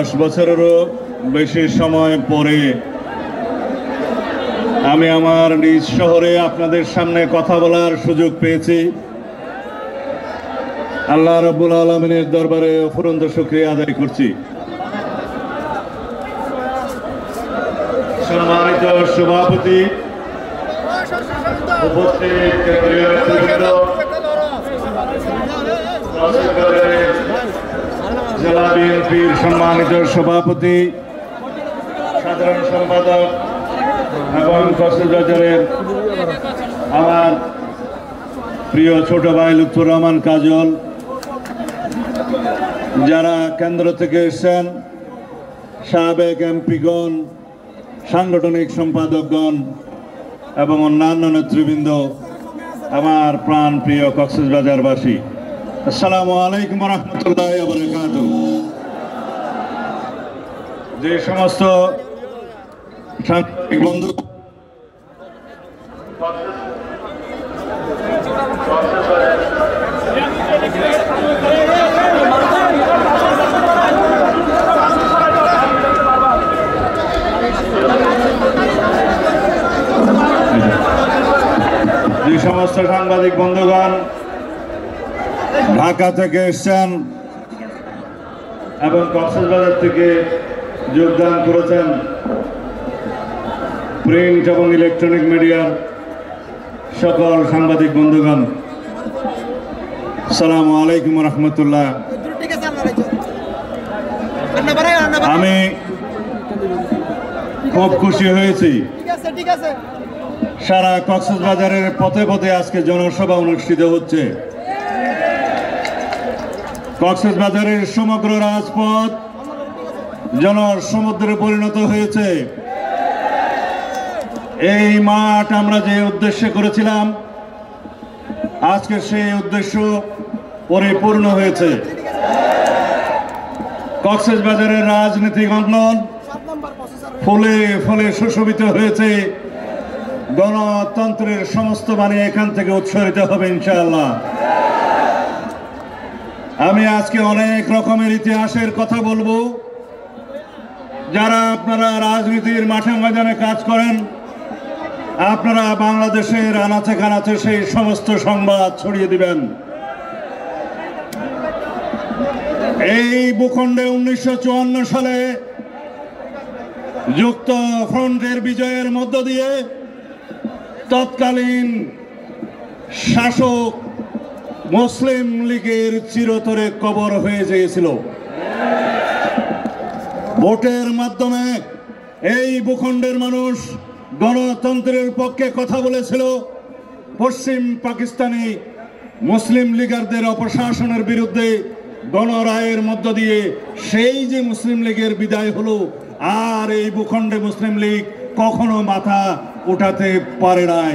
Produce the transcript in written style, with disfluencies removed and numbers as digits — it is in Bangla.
10 বছরেরও বেশি সময় পরে আমি আমার নিজ শহরে আপনাদের সামনে কথা বলার সুযোগ পেয়েছি। আল্লাহ রাব্বুল আলামিনের দরবারে অফুরন্ত শুকরিয়া আদায় করছি। সম্মানিত সভাপতি, উপস্থিত কেন্দ্রীয় নেতৃবৃন্দ, জেলা বিএনপির সম্মানিত সভাপতি, সাধারণ সম্পাদক এবং কক্সবাজারের আমার প্রিয় ছোট ভাই লুৎফর রহমান কাজল, যারা কেন্দ্র থেকে এসেছেন, সাবেক এমপিগণ, সাংগঠনিক সম্পাদকগণ এবং অন্যান্য নেতৃবৃন্দ, আমার প্রাণ প্রিয় কক্সবাজারবাসী, আসসালামু আলাইকুম ওয়া রাহমাতুল্লাহি ওয়া বারাকাতুহু। যে সমস্ত সাংবাদিক বন্ধু সাংবাদিক বন্ধুগণ ঢাকা থেকে এসেছেন এবং কক্সবাজার থেকে যোগদান করেছেন, প্রিন্ট এবং ইলেকট্রনিক মিডিয়ার সকল সাংবাদিক বন্ধুগণ, আসসালামু আলাইকুম ওয়া রাহমাতুল্লাহ। আমি খুব খুশি হয়েছি, সারা কক্সবাজারের পথে পথে আজকে জনসভা অনুষ্ঠিত হচ্ছে। কক্সবাজারের সমগ্র রাজপথ জনসমুদ্রে পরিণত হয়েছে। এই মাঠ আমরা যে উদ্দেশ্যে করেছিলাম, আজকে সেই উদ্দেশ্য পরিপূর্ণ হয়েছে। কক্সবাজারের রাজনৈতিক অঙ্গন ফুলে ফুলে সুশোভিত হয়েছে। গণতন্ত্রের সমস্ত বাণী এখান থেকে উৎসরিত হবে ইনশাআল্লাহ। আমি আজকে অনেক রকমের ইতিহাসের কথা বলবো। যারা আপনারা রাজনীতির মাঠে ময়দানে কাজ করেন, আপনারা বাংলাদেশের আনাচে কানাচে সেই সমস্ত সংবাদ ছড়িয়ে দিবেন। এই ভূখণ্ডে 1954 সালে যুক্ত ফ্রন্টের বিজয়ের মধ্য দিয়ে তৎকালীন শাসক মুসলিম লীগের চিরতরে কবর হয়ে গিয়েছিল। ভোটের মাধ্যমে এই ভূখণ্ডের মানুষ গণতন্ত্রের পক্ষে কথা বলেছিল। পশ্চিম পাকিস্তানি মুসলিম লীগারদের অপশাসনের বিরুদ্ধে গণরায়ের মধ্য দিয়ে সেই যে মুসলিম লীগের বিদায় হলো, আর এই ভূখণ্ডে মুসলিম লীগ কখনো মাথা উঠাতে পারে নাই।